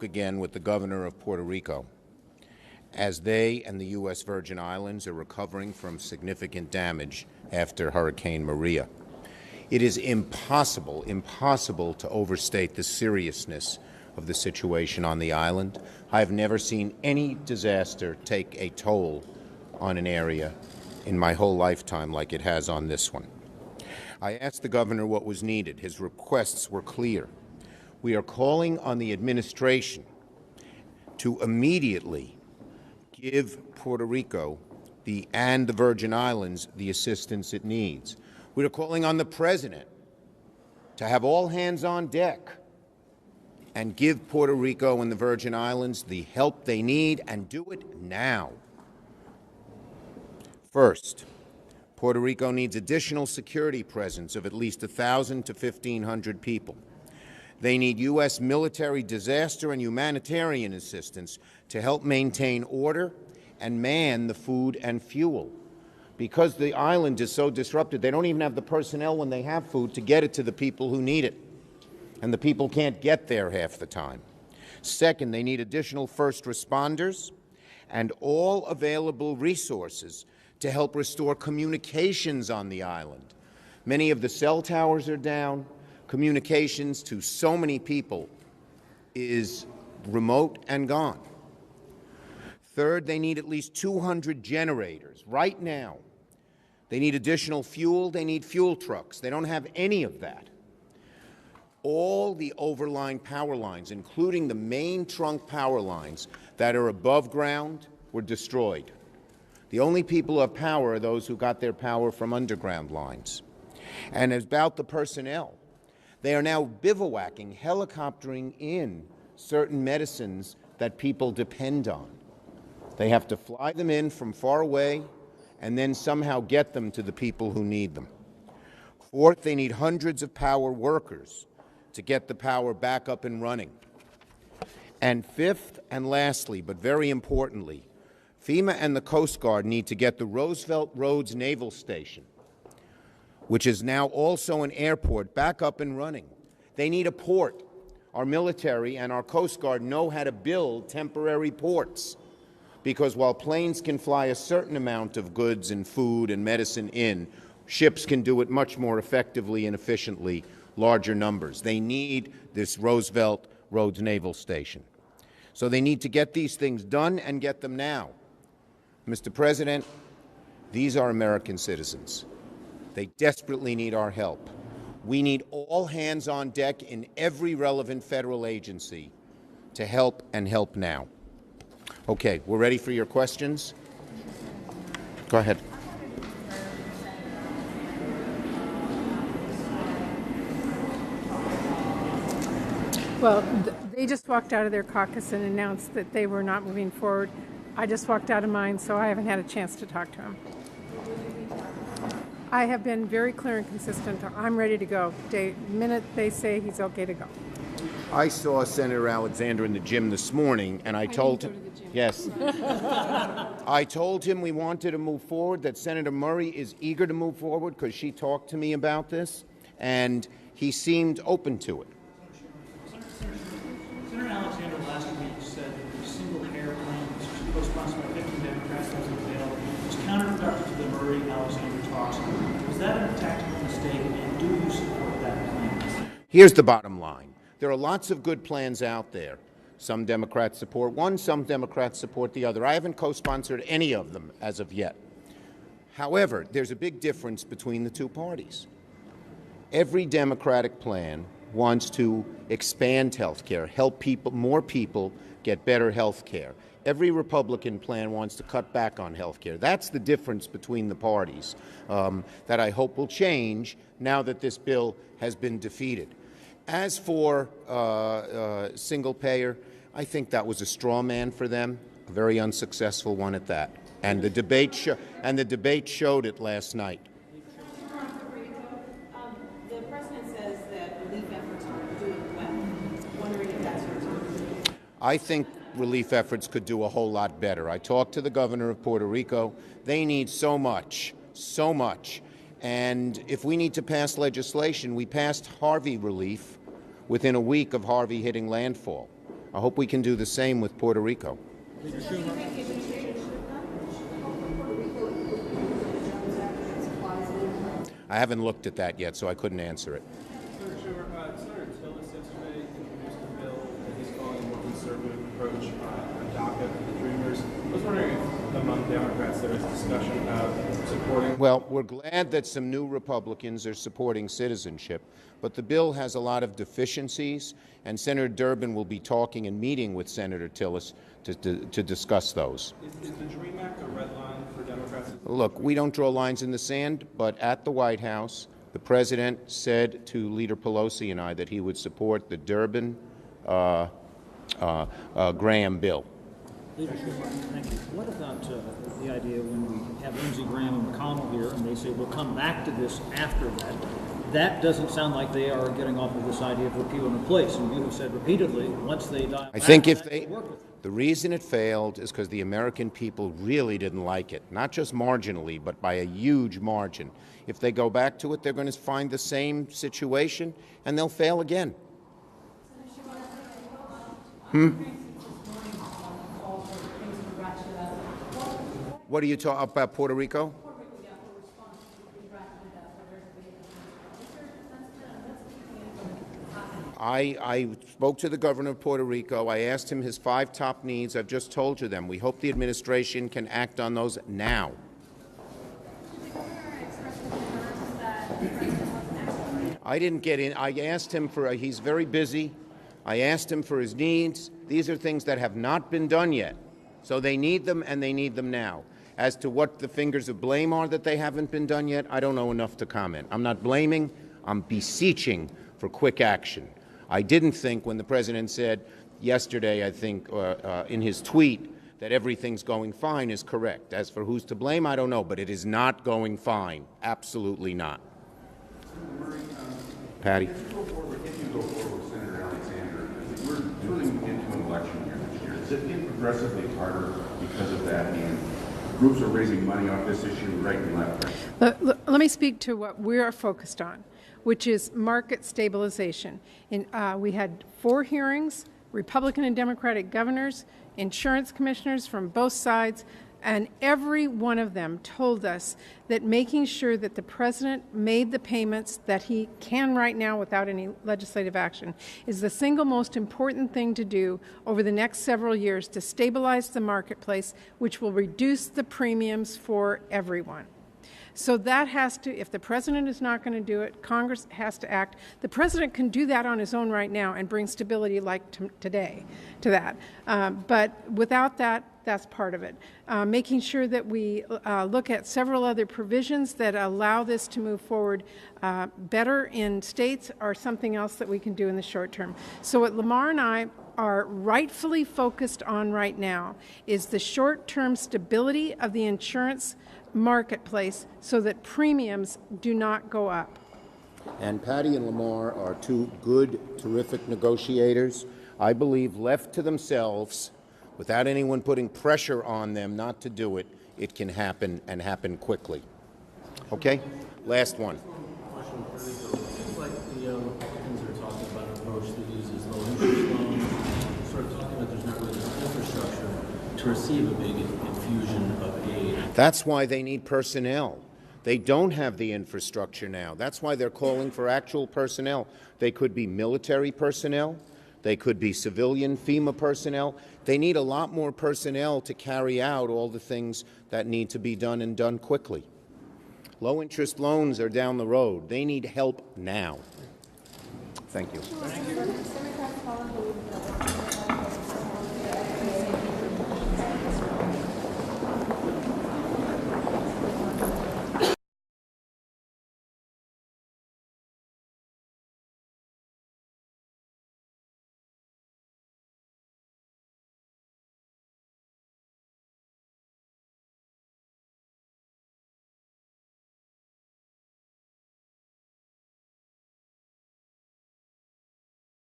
Again with the governor of Puerto Rico, as they and the U.S. Virgin Islands are recovering from significant damage after Hurricane Maria. It is impossible to overstate the seriousness of the situation on the island. I have never seen any disaster take a toll on an area in my whole lifetime like it has on this one. I asked the governor what was needed. His requests were clear. We are calling on the administration to immediately give Puerto Rico and the Virgin Islands the assistance it needs. We are calling on the president to have all hands on deck and give Puerto Rico and the Virgin Islands the help they need, and do it now. First, Puerto Rico needs additional security presence of at least 1,000 to 1,500 people. They need U.S. military disaster and humanitarian assistance to help maintain order and man the food and fuel. Because the island is so disrupted, they don't even have the personnel when they have food to get it to the people who need it. And the people can't get there half the time. Second, they need additional first responders and all available resources to help restore communications on the island. Many of the cell towers are down. Communications to so many people is remote and gone. Third, they need at least 200 generators right now. They need additional fuel. They need fuel trucks. They don't have any of that. All the overlying power lines, including the main trunk power lines that are above ground, were destroyed. The only people who have power are those who got their power from underground lines. And about the personnel, they are now bivouacking, helicoptering in certain medicines that people depend on. They have to fly them in from far away and then somehow get them to the people who need them. Fourth, they need hundreds of power workers to get the power back up and running. And fifth and lastly, but very importantly, FEMA and the Coast Guard need to get the Roosevelt Roads Naval Station, which is now also an airport, back up and running. They need a port. Our military and our Coast Guard know how to build temporary ports, because while planes can fly a certain amount of goods and food and medicine in, ships can do it much more effectively and efficiently, larger numbers. They need this Roosevelt Roads Naval Station. So they need to get these things done and get them now. Mr. President, these are American citizens. They desperately need our help. We need all hands on deck in every relevant federal agency to help, and help now. Okay, we're ready for your questions. Go ahead. Well, they just walked out of their caucus and announced that they were not moving forward. I just walked out of mine, so I haven't had a chance to talk to him. I have been very clear and consistent. I'm ready to go. The minute they say he's okay to go. I saw Senator Alexander in the gym this morning, and I told him, yes, I told him we wanted to move forward, that Senator Murray is eager to move forward because she talked to me about this, and he seemed open to it. Senator Alexander last week said that the single hair plan, which was co-sponsored by 50 Democrats that was available, was counterproductive to the Murray-Alexander talks. Was that a tactical mistake, and do you support that plan? Here's the bottom line. There are lots of good plans out there. Some Democrats support one, some Democrats support the other. I haven't co-sponsored any of them as of yet. However, there's a big difference between the two parties. Every Democratic plan wants to expand health care, help people, more people get better health care. Every Republican plan wants to cut back on health care. That's the difference between the parties that I hope will change now that this bill has been defeated. As for single payer, I think that was a straw man for them, a very unsuccessful one at that. And the debate showed it last night. The president says that relief efforts are doing well. Wondering if that's your time. I think relief efforts could do a whole lot better. I talked to the governor of Puerto Rico. They need so much. And if we need to pass legislation, we passed Harvey relief within a week of Harvey hitting landfall. I hope we can do the same with Puerto Rico. Leader Schumer. I haven't looked at that yet, so I couldn't answer it. Senator Schumer, Senator Tillis yesterday introduced a bill that he's calling a more conservative approach on DACA for the Dreamers. I was wondering if among Democrats there is discussion about supporting. Well, we're glad that some new Republicans are supporting citizenship, but the bill has a lot of deficiencies, and Senator Durbin will be talking and meeting with Senator Tillis to discuss those. Is the DREAM Act a red line for Democrats? Look, we don't draw lines in the sand, but at the White House, the President said to Leader Pelosi and I that he would support the Durbin Graham bill. Leader Schumer, thank you. What about the idea when we have Lindsey Graham and McConnell here, and they say we'll come back to this after that? That doesn't sound like they are getting off of this idea of repeal and replace. And you have said repeatedly, once they die, I think if they, the reason it failed is because the American people really didn't like it, not just marginally, but by a huge margin. If they go back to it, they're going to find the same situation, and they'll fail again. What are you talking about, Puerto Rico? I spoke to the governor of Puerto Rico. I asked him his 5 top needs. I've just told you them. We hope the administration can act on those now. I didn't get in. I asked him for, he's very busy. I asked him for his needs. These are things that have not been done yet. So they need them, and they need them now. As to what the fingers of blame are that they haven't been done yet, I don't know enough to comment. I'm not blaming. I'm beseeching for quick action. I didn't think when the president said yesterday, I think, in his tweet, that everything's going fine is correct. As for who's to blame, I don't know, but it is not going fine. Absolutely not. Patty? If you go forward with Senator Alexander, we're turning into an election year this year. Is it getting progressively harder because of that? And groups are raising money off this issue right and left. Let me speak to what we are focused on, which is market stabilization. We had 4 hearings, Republican and Democratic governors, insurance commissioners from both sides, and every one of them told us that making sure that the president made the payments that he can right now without any legislative action is the single most important thing to do over the next several years to stabilize the marketplace, which will reduce the premiums for everyone. So that has to, if the president is not going to do it, Congress has to act. The president can do that on his own right now and bring stability like today to that. But without that, that's part of it. Making sure that we look at several other provisions that allow this to move forward better in states are something else that we can do in the short term. So what Lamar and I are rightfully focused on right now is the short-term stability of the insurance marketplace so that premiums do not go up. And Patty and Lamar are 2 good, terrific negotiators. I believe left to themselves, without anyone putting pressure on them not to do it, it can happen and happen quickly. Okay? Last one. It seems like the Republicans are talking about an approach that uses low interest loans, sort of talking about there's not really enough infrastructure to receive a big infusion of aid. That's why they need personnel. They don't have the infrastructure now. That's why they're calling for actual personnel. They could be military personnel. They could be civilian FEMA personnel. They need a lot more personnel to carry out all the things that need to be done and done quickly. Low-interest loans are down the road. They need help now. Thank you.